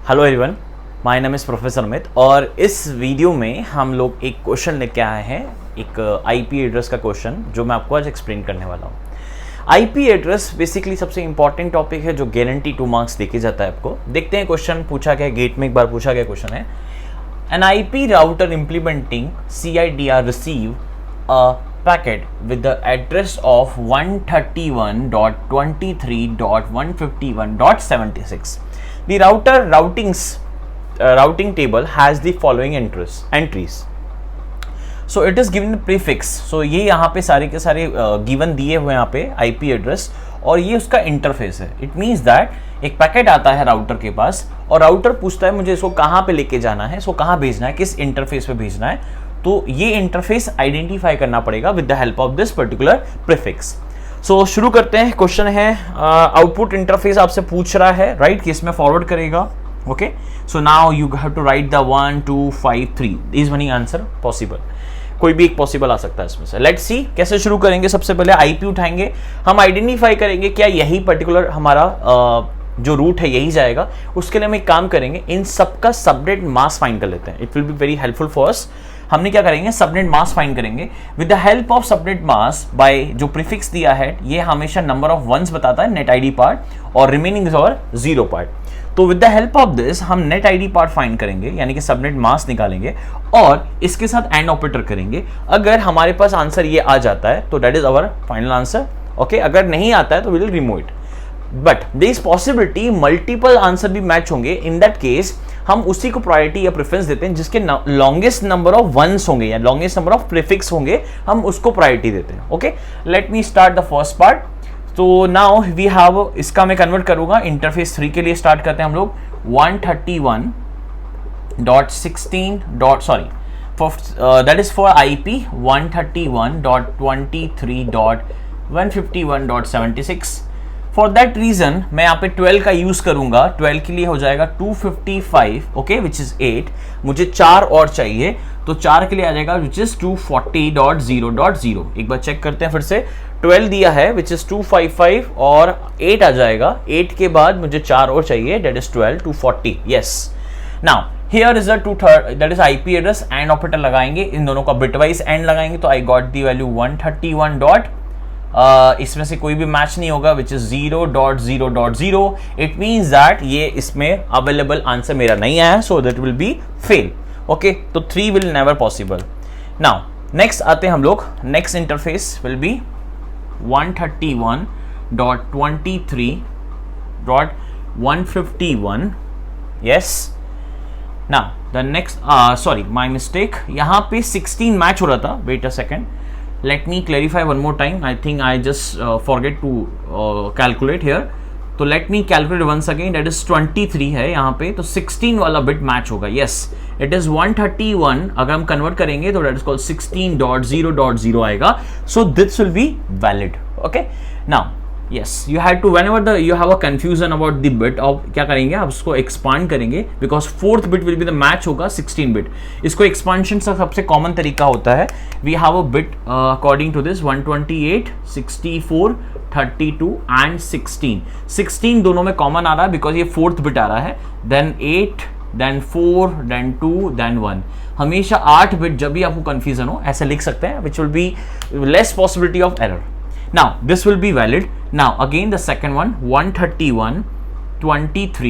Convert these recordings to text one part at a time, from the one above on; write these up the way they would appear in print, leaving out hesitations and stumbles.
Hello everyone, my name is professor Amit और इस video में हम लोग एक क्वेश्चन लेके आए हैं, एक आईपी एड्रेस का क्वेश्चन जो मैं आपको आज एक्सप्लेन करने वाला हूँ। आईपी एड्रेस बेसिकली सबसे इंपॉर्टेंट टॉपिक है जो गारंटी 2 मार्क्स देके जाता है आपको। देखते हैं क्वेश्चन पूछा गया, गेट में एक बार पूछा गया क्वेश्चन है, N IP router implementing CIDR receive a packet with the address of 131.23.151.76. The routing table has the following entries. So it is given the prefix. So ये यहाँ पे सारे के सारे given दिए हुए यहाँ पे IP एड्रेस और ये उसका इंटरफेस है। इट मीन्स दैट एक पैकेट आता है राउटर के पास और राउटर पूछता है मुझे इसको कहाँ पे लेके जाना है, इसको कहाँ भेजना है, किस इंटरफेस पे भेजना है। तो ये इंटरफेस आइडेंटिफाई करना पड़ेगा with the help of this particular prefix. So शुरू करते हैं। क्वेश्चन है आउटपुट इंटरफेस आपसे पूछ रहा है राइट कि इसमें फॉरवर्ड करेगा। Okay, so now you have to write the 1 2 5 3 is many answer possible, कोई भी एक पॉसिबल आ सकता है इसमें से। लेट्स सी कैसे शुरू करेंगे। सबसे पहले आईपी उठाएंगे, हम आइडेंटिफाई करेंगे क्या यही पर्टिकुलर हमारा जो रूट है यही जाएगा। उसके लिए हम एक काम करेंगे, इन सबका सबनेट मास्क फाइंड कर लेते हैं। It will be very helpful for us. हमने क्या करेंगे, सबनेट मास्क फाइंड करेंगे with the help of subnet mask by जो प्रीफिक्स दिया है ये हमेशा नंबर ऑफ वंस बताता है, नेट आईडी पार्ट, और रिमेनिंग और 0 पार्ट। तो with the help of this हम नेट आईडी पार्ट फाइंड करेंगे यानी कि सबनेट मास्क निकालेंगे और इसके साथ एंड ऑपरेटर करेंगे। अगर हमारे पास आंसर ये आ जाता है तो that is our final answer. Okay, अगर नहीं आता है तो we will remove it, but there is possibility multiple answer भी मैच होंगे। इन दैट केस हम उसी को प्रायोरिटी या प्रेफरेंस देते हैं जिसके लॉन्गेस्ट नंबर ऑफ वंस होंगे या लॉन्गेस्ट नंबर ऑफ प्रीफिक्स होंगे, हम उसको प्रायोरिटी देते हैं। Okay, let me start the first part. तो नाउ वी हैव, इसका मैं कन्वर्ट करूंगा इंटरफेस 3 के लिए। स्टार्ट करते हैं हम लोग 131.16. That is for IP 131.23.151.76। For that reason मैं यहाँ पे 12 का यूज करूंगा। 12 के लिए हो जाएगा 255, ओके, विच इज 8। मुझे 4 और चाहिए तो 4 के लिए आ जाएगा विच इज 240.0.0। एक बार चेक करते हैं फिर से। 12 दिया है विच इज 255 और 8 आ जाएगा। 8 के बाद मुझे 4 और चाहिए, that is 12, 240। Yes, now here is that is IP address. And operator लगाएंगे, इन दोनों का बिटवाइज एंड लगाएंगे तो आई गॉट दी वैल्यू 131. इसमें से कोई भी मैच नहीं होगा which is 0.0.0। It means that ये इसमें अवेलेबल आंसर मेरा नहीं आया, so that will be fail. Okay, तो 3 will never possible. Now next आते हैं हम लोग। Next interface will be 131.23.151. Yes, now the next, sorry my mistake, यहाँ पे 16 मैच हो रहा था। Wait a second, let me clarify one more time. I think I just forget to calculate here. तो let me calculate once again. That is 23 है यहाँ पे, तो 16 वाला बिट मैच होगा। Yes, it is 131. अगर हम कन्वर्ट करेंगे तो that is called 16.0.0 आएगा। So this will be valid. Okay. Now, yes, you had to, whenever you have a confusion about the bit, अब क्या करेंगे, आप उसको expand करेंगे because 4th bit will be the match होगा 16 bit। इसको expansion का सबसे common तरीका होता है, we have a bit according to this 128, 64, 32 and 16। 16 दोनों में common आ रहा है because ये 4th bit आ रहा है, then 8, then 4, then 2, then 1। हमेशा 8 bit जब भी आपको confusion हो ऐसे लिख सकते हैं, which will be less possibility of error। Now this will be valid. Now again the second one 131.23,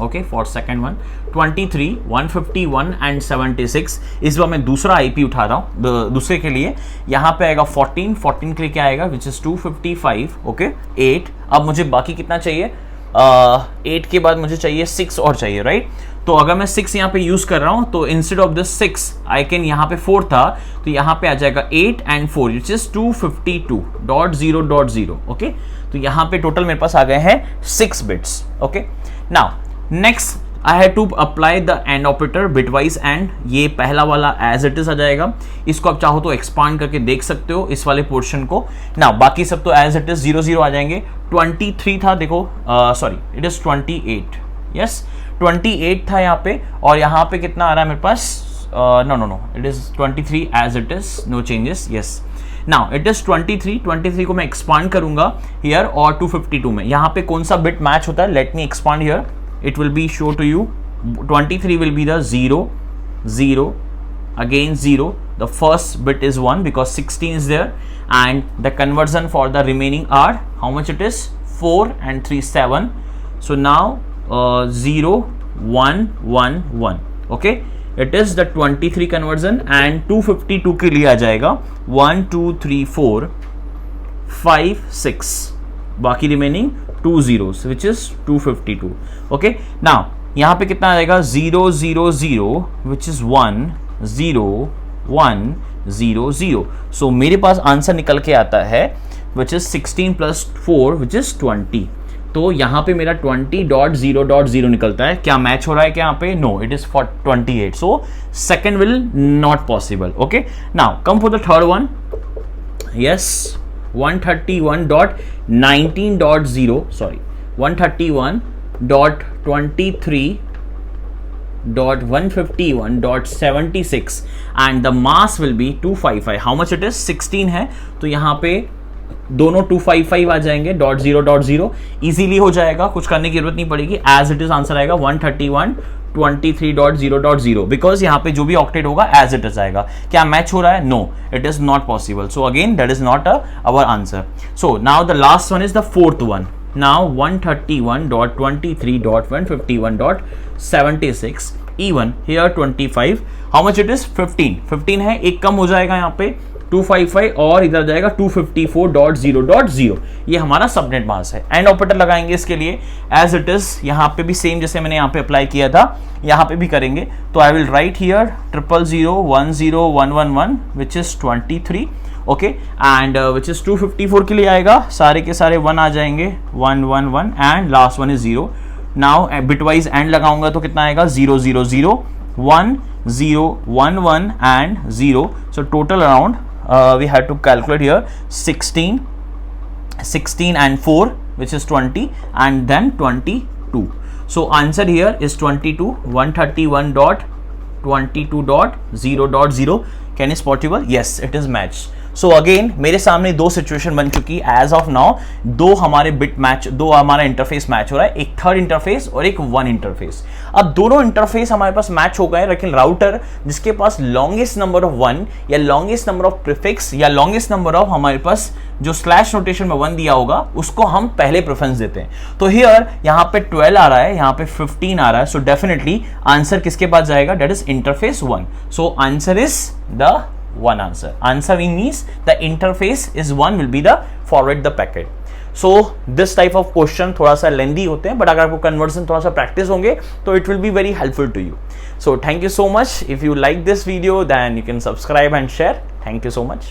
okay, for second one 23, 151 and 76। इस बार मैं दूसरा IP उठा रहा हूँ दूसरे के लिए। यहाँ पे आएगा 14 के लिए क्या आएगा विच इज 255, ओके, 8। अब मुझे बाकी कितना चाहिए, 8 के बाद मुझे चाहिए 6 और चाहिए, राइट। तो अगर मैं 6 यहाँ पे यूज कर रहा हूँ तो instead of this 6 I can, यहाँ पे 4 था तो यहाँ पे आ जाएगा 8 and 4 विच इज 252.0.0। ओके, तो यहाँ पे टोटल मेरे पास आ गए हैं 6 bits. Okay, now next I have to apply the and operator bitwise and. ये पहला वाला एज इट इज आ जाएगा। इसको आप चाहो तो एक्सपांड करके देख सकते हो इस वाले पोर्शन को। ना बाकी सब तो एज इट इज 0 आ जाएंगे। 23 था, देखो, सॉरी इट इज 28। यस, 28 था यहाँ पे, और यहाँ पे कितना आ रहा है मेरे पास, no it is 23 as it is, no changes. Yes, now it is 23 को मैं एक्सपांड करूंगा हियर और 252 में। यहाँ पे कौन सा बिट मैच होता है, let me expand here it will be show to you 23 will be the 0 0 again 0. The first bit is 1 because 16 is there, and the conversion for the remaining are how much it is 4 and 3 7. So now 0 1 1 1. Okay, it is the 23 conversion, and 252 के लिए आ जाएगा 1 2 3 4 5 6, बाकी remaining 2 zeros which is 252. Okay, now यहाँ पे कितना आ जाएगा 0 0 0 which is 1 0 1 0 0. So मेरे पास answer निकल के आता है which is 16 plus 4 which is 20. तो यहाँ पे मेरा 20.0.0 निकलता है. क्या मैच हो रहा है क्या यहाँ पे? No, it is for 28. So second will not possible. Okay, now come for the third one. Yes, 131.19.0 sorry 131.23.151.76 and the mass will be 255. how much it is 16 है, तो यहाँ पे दोनों 255 आ जाएंगे. .0.0 इजीली हो जाएगा, कुछ करने की जरूरत नहीं पड़ेगी. एज इट इज आंसर आएगा 131.23.0.0 बिकॉज यहाँ पे जो भी ऑक्टेट होगा एज इट इज आएगा. क्या मैच हो रहा है? No, it is not possible. So again that is not our answer. So now the last one is the fourth one. Now 131.23.151.76 even here 25. how much it is 15 है, एक कम हो जाएगा यहाँ पे 255 और इधर जाएगा 254.0.0. ये हमारा सबनेट मास है. एंड ऑपरेटर लगाएंगे इसके लिए एज इट इज. यहाँ पे भी सेम जैसे मैंने यहाँ पे अप्लाई किया था यहाँ पे भी करेंगे. तो I will write here 0001011 which is 23. Okay, and which is 254 के लिए आएगा. सारे के सारे 1 आ जाएंगे 1 1 1 and last one is 0. Now bitwise and लगाऊंगा तो कितना आएगा 0 0 0 1 0 1 1 and 0. So total around we have to calculate here 16 and 4 which is 20 and then 22. So answer here is 22. 131.22.0.0. Can it possible? Yes, it is matched. So again मेरे सामने दो situation बन चुकी as of now. दो हमारे bit match, दो हमारा interface match हो रहा है, एक थर्ड इंटरफेस और एक वन इंटरफेस. अब दोनों इंटरफेस हमारे पास मैच हो गए, लेकिन राउटर जिसके पास लॉन्गेस्ट नंबर ऑफ 1 या लॉन्गेस्ट नंबर ऑफ प्रीफिक्स या लॉन्गेस्ट नंबर ऑफ हमारे पास जो स्लैश नोटेशन में 1 दिया होगा उसको हम पहले प्रेफरेंस देते हैं. तो हियर यहाँ पे 12 आ रहा है, यहाँ पे 15 आ रहा है. सो डेफिनेटली आंसर किसके पास जाएगा? That is interface 1. So answer is the one answer. Answer means the interface is 1 will be the forward the packet. So this type of question थोड़ा सा लेंदी होते हैं, बट अगर आपको कन्वर्जन थोड़ा सा प्रैक्टिस होंगे तो it will be very helpful to you. So thank you so much. If you like this video then you can subscribe and share. Thank you so much.